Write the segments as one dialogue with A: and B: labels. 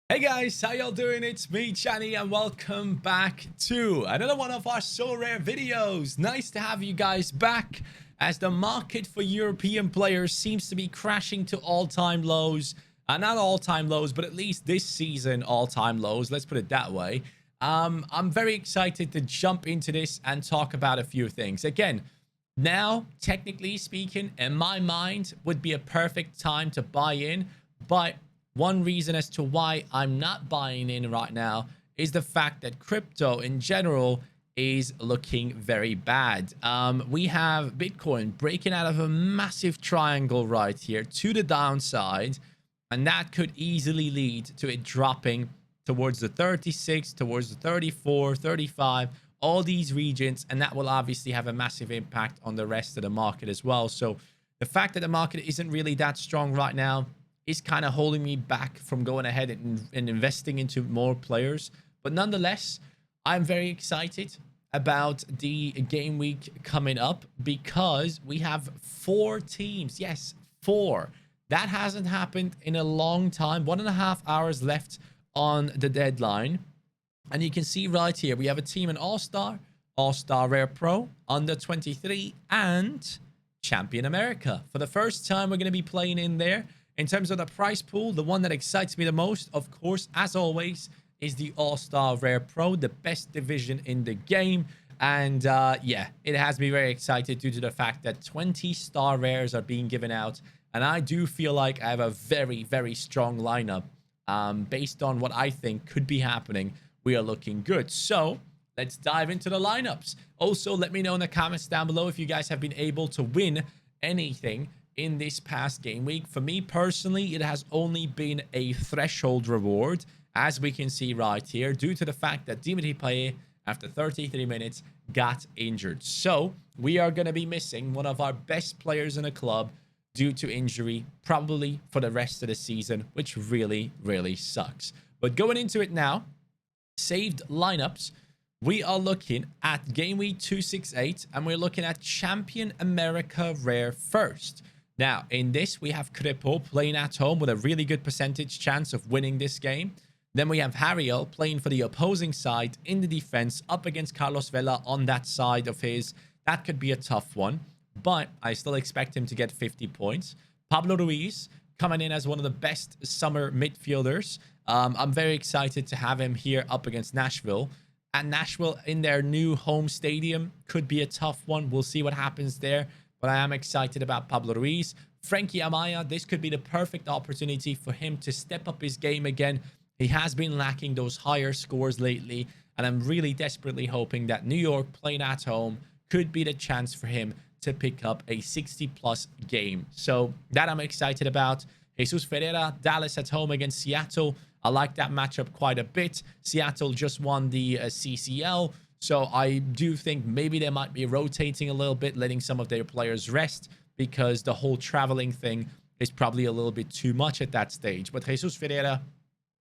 A: Hey guys, how y'all doing? It's me, Chani, and welcome back to another one of our Sorare videos. Nice to have you guys back as the market for European players seems to be crashing to all-time lows. Not all-time lows, but at least this season all-time lows. Let's put it that way. I'm very excited to jump into this and talk about a few things. Again, now, technically speaking, in my mind, would be a perfect time to buy in, but one reason as to why I'm not buying in right now is the fact that crypto in general is looking very bad. We have Bitcoin breaking out of a massive triangle right here to the downside, and that could easily lead to it dropping towards the 36, towards the 34, 35, all these regions, and that will obviously have a massive impact on the rest of the market as well. So the fact that the market isn't really that strong right now is kind of holding me back from going ahead and investing into more players. But nonetheless, I'm very excited about the game week coming up because we have 4 teams. Yes, 4. That hasn't happened in a long time. 1.5 hours left on the deadline. And you can see right here, we have a team in All-Star, All-Star Rare Pro, Under 23, and Champion America. For the first time, we're going to be playing in there. In terms of the price pool, the one that excites me the most, of course, as always, is the All-Star Rare Pro, the best division in the game. And yeah, it has me very excited due to the fact that 20 star rares are being given out. And I do feel like I have a very, very strong lineup. Based on what I think could be happening, we are looking good. So let's dive into the lineups. Also, let me know in the comments down below if you guys have been able to win anything in this past game week. For me personally, it has only been a threshold reward, as we can see right here, due to the fact that Dimitri Payet, after 33 minutes, got injured. So we are going to be missing one of our best players in the club due to injury, probably for the rest of the season, which really, really sucks. But going into it now, saved lineups, we are looking at Game Week 268, and we're looking at Champion America Rare first. Now, in this, we have Kripo playing at home with a really good percentage chance of winning this game. Then we have Hariel playing for the opposing side in the defense up against Carlos Vela on that side of his. That could be a tough one, but I still expect him to get 50 points. Pablo Ruiz coming in as one of the best summer midfielders. I'm very excited to have him here up against Nashville. And Nashville in their new home stadium could be a tough one. We'll see what happens there. But I am excited about Pablo Ruiz. Frankie Amaya, this could be the perfect opportunity for him to step up his game again. He has been lacking those higher scores lately, and I'm really desperately hoping that New York playing at home could be the chance for him to pick up a 60-plus game. So that I'm excited about. Jesus Ferreira, Dallas at home against Seattle. I like that matchup quite a bit. Seattle just won the CCL. So I do think maybe they might be rotating a little bit, letting some of their players rest, because the whole traveling thing is probably a little bit too much at that stage. But Jesus Ferreira,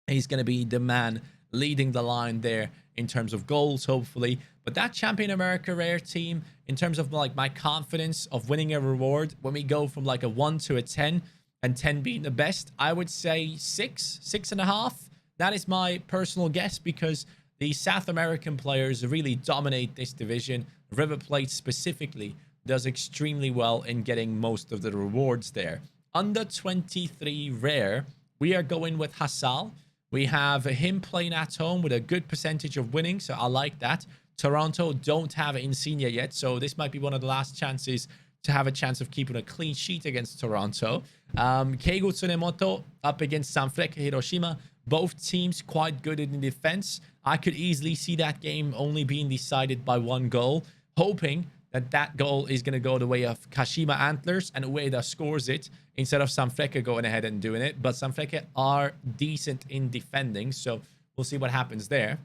A: he's going to be the man leading the line there in terms of goals, hopefully. But that Champion America Rare team, in terms of like my confidence of winning a reward, when we go from like a 1 to a 10, and 10 being the best, I would say 6.5. That is my personal guess, because the South American players really dominate this division. River Plate specifically does extremely well in getting most of the rewards there. Under 23 rare, we are going with Hassal. We have him playing at home with a good percentage of winning, so I like that. Toronto don't have Insigne yet, so this might be one of the last chances to have a chance of keeping a clean sheet against Toronto. Keigo Tsunemoto up against Sanfrecce Hiroshima. Both teams quite good in the defense. I could easily see that game only being decided by 1 goal, hoping that that goal is going to go the way of Kashima Antlers and Ueda scores it instead of Sanfrecce going ahead and doing it. But Sanfrecce are decent in defending, so we'll see what happens there.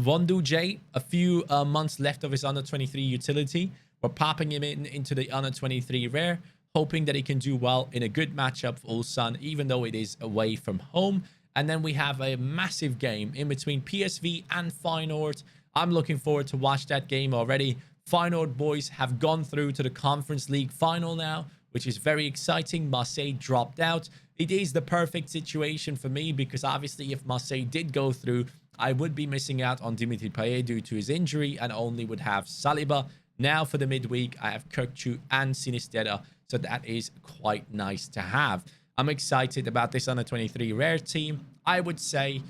A: Vondu J, a few months left of his under 23 utility. We're popping him into the under 23 rare, hoping that he can do well in a good matchup for Ulsan, even though it is away from home. And then we have a massive game in between PSV and Feyenoord. I'm looking forward to watch that game already. Feyenoord boys have gone through to the Conference League final now, which is very exciting. Marseille dropped out. It is the perfect situation for me because obviously if Marseille did go through, I would be missing out on Dimitri Payet due to his injury and only would have Saliba. Now for the midweek, I have Kirkçu and Sinisterra, so that is quite nice to have. I'm excited about this under 23 rare team. I would say,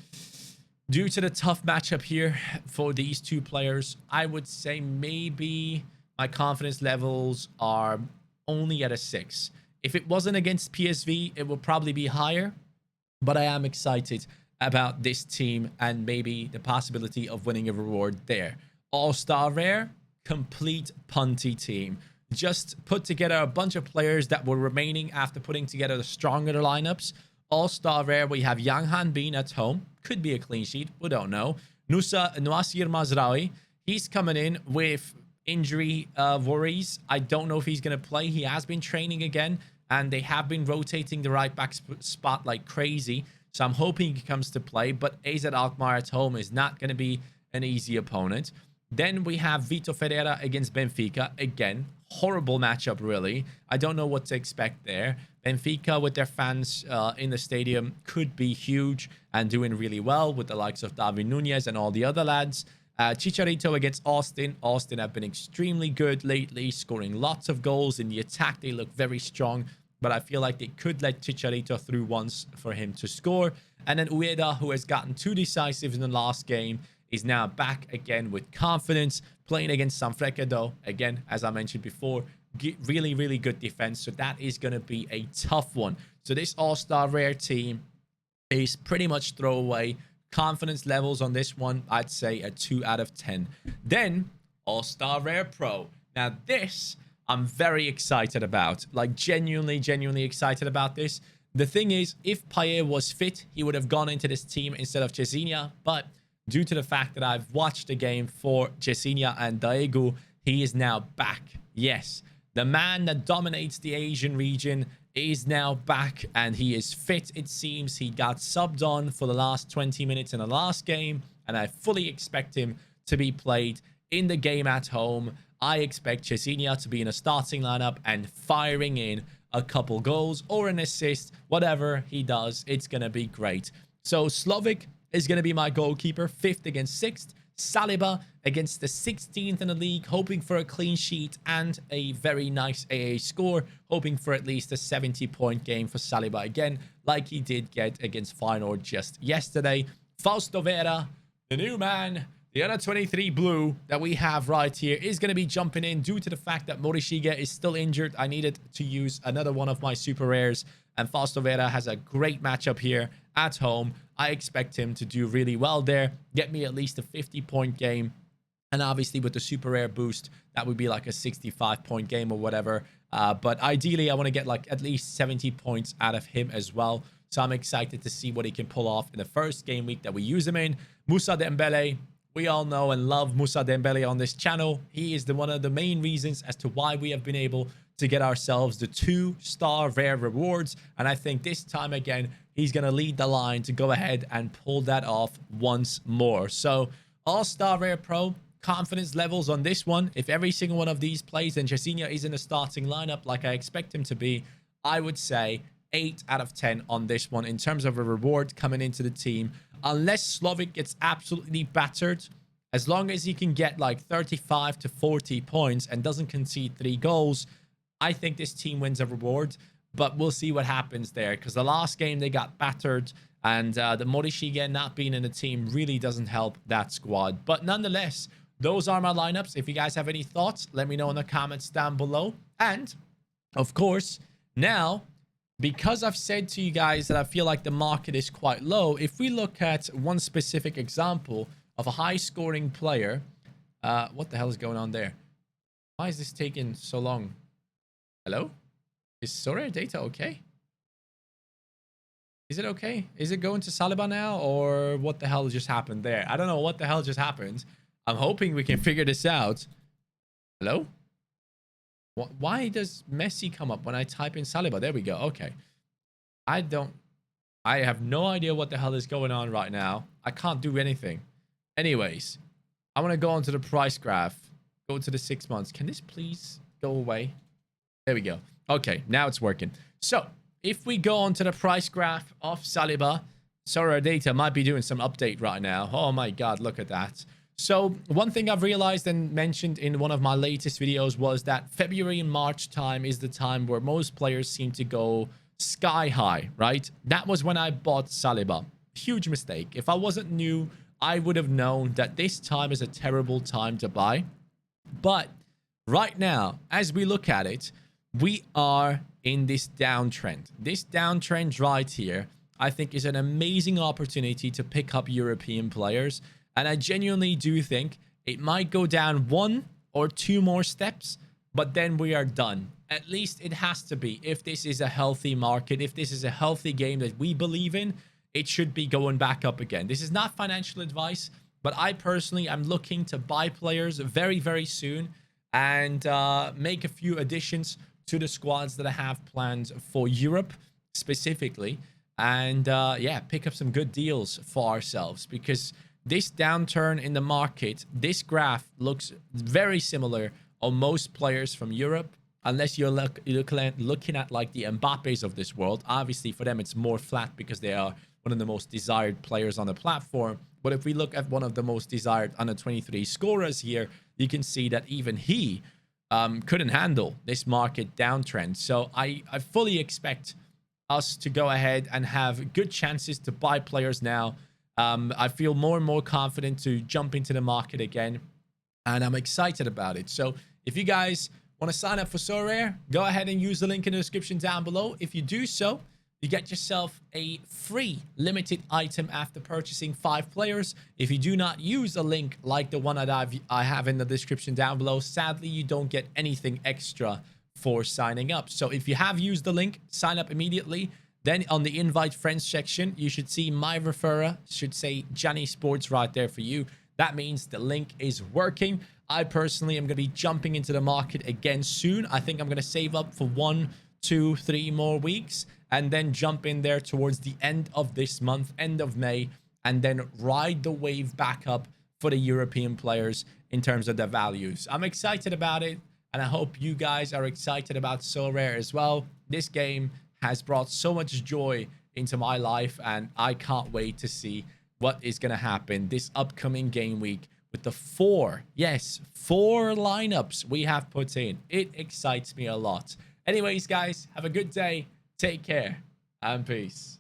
A: due to the tough matchup here for these two players, I would say maybe my confidence levels are only at a 6. If it wasn't against PSV, it would probably be higher, but I am excited about this team and maybe the possibility of winning a reward there. All-star rare, complete punty team. Just put together a bunch of players that were remaining after putting together the stronger lineups. All-star rare, we have Yang Hanbin at home. Could be a clean sheet. We don't know. Noussair Mazraoui. He's coming in with injury worries. I don't know if he's going to play. He has been training again, and they have been rotating the right back spot like crazy. So I'm hoping he comes to play. But AZ Alkmaar at home is not going to be an easy opponent. Then we have Vitor Ferreira against Benfica. Again, horrible matchup, really. I don't know what to expect there. Benfica, with their fans in the stadium, could be huge and doing really well with the likes of David Nunez and all the other lads. Chicharito against Austin. Austin have been extremely good lately, scoring lots of goals. In the attack, they look very strong, but I feel like they could let Chicharito through once for him to score. And then Ueda, who has gotten too decisive in the last game, is now back again with confidence, playing against Sanfrecce. Again, as I mentioned before, really, really good defense. So that is going to be a tough one. So this all-star rare team is pretty much throwaway. Confidence levels on this one, I'd say a 2 out of 10. Then all-star rare pro. Now this, I'm very excited about. Like genuinely excited about this. The thing is, if Payet was fit, he would have gone into this team instead of Cezinha. But due to the fact that I've watched the game for Cezinha and Daegu, he is now back. Yes, the man that dominates the Asian region is now back and he is fit, it seems. He got subbed on for the last 20 minutes in the last game, and I fully expect him to be played in the game at home. I expect Cezinha to be in a starting lineup and firing in a couple goals or an assist. Whatever he does, it's going to be great. So Slovic is going to be my goalkeeper, 5th against 6th. Saliba against the 16th in the league, hoping for a clean sheet and a very nice AA score, hoping for at least a 70-point game for Saliba again, like he did get against Feyenoord just yesterday. Fausto Vera, the new man, the under 23 blue that we have right here, is going to be jumping in due to the fact that Morishige is still injured. I needed to use another one of my super rares, and Fausto Vera has a great matchup here at home. I expect him to do really well there, get me at least a 50-point game. And obviously with the super rare boost, that would be like a 65-point game or whatever. But ideally, I want to get like at least 70 points out of him as well. So I'm excited to see what he can pull off in the first game week that we use him in. Moussa Dembele. We all know and love Moussa Dembele on this channel. He is one of the main reasons as to why we have been able to get ourselves the 2-star rare rewards. And I think this time again, he's going to lead the line to go ahead and pull that off once more. So all-star rare pro, confidence levels on this one. If every single one of these plays and Cezinha is in the starting lineup like I expect him to be, I would say 8 out of 10 on this one in terms of a reward coming into the team. Unless Slovic gets absolutely battered, as long as he can get like 35 to 40 points and doesn't concede 3 goals, I think this team wins a reward. But we'll see what happens there, because the last game they got battered, and the Morishige not being in the team really doesn't help that squad. But nonetheless, those are my lineups. If you guys have any thoughts, let me know in the comments down below. And of course, now, because I've said to you guys that I feel like the market is quite low, if we look at one specific example of a high-scoring player, what the hell is going on there? Why is this taking so long? Hello? Is Sorare data okay? Is it okay? Is it going to Saliba now, or what the hell just happened there? I don't know what the hell just happened. I'm hoping we can figure this out. Hello? Why does Messi come up when I type in Saliba? There we go. Okay. I have no idea what the hell is going on right now. I can't do anything. Anyways, I want to go onto the price graph. Go to the 6 months. Can this please go away? There we go. Okay, now it's working. So if we go onto the price graph of Saliba, Sorare data might be doing some update right now. Oh my God, look at that. So one thing I've realized and mentioned in one of my latest videos was that February and March time is the time where most players seem to go sky high, right? That was when I bought Saliba. Huge mistake. If I wasn't new, I would have known that this time is a terrible time to buy. But right now, as we look at it, we are in this downtrend. This downtrend right here, I think, is an amazing opportunity to pick up European players. And I genuinely do think it might go down 1 or 2 more steps, but then we are done. At least it has to be. If this is a healthy market, if this is a healthy game that we believe in, it should be going back up again. This is not financial advice, but I personally am looking to buy players very, very soon and make a few additions to the squads that I have planned for Europe specifically. And yeah, pick up some good deals for ourselves, because this downturn in the market, this graph looks very similar on most players from Europe, unless you're looking at like the Mbappes of this world. Obviously, for them, it's more flat because they are one of the most desired players on the platform. But if we look at one of the most desired under 23 scorers here, you can see that even he couldn't handle this market downtrend. So I fully expect us to go ahead and have good chances to buy players now. I feel more and more confident to jump into the market again, and I'm excited about it. So if you guys want to sign up for Sorare, go ahead and use the link in the description down below. If you do so, you get yourself a free limited item after purchasing 5 players. If you do not use a link like the one that I have in the description down below, sadly, you don't get anything extra for signing up. So if you have used the link, sign up immediately. Then on the invite friends section, you should see my referrer, should say Johnny Sports right there for you. That means the link is working. I personally am going to be jumping into the market again soon. I think I'm going to save up for 1, 2, 3 more weeks and then jump in there towards the end of this month, end of May, and then ride the wave back up for the European players in terms of their values. I'm excited about it, and I hope you guys are excited about Sorare as well. This game has brought so much joy into my life, and I can't wait to see what is going to happen this upcoming game week with the 4 lineups we have put in. It excites me a lot. Anyways, guys, have a good day. Take care and peace.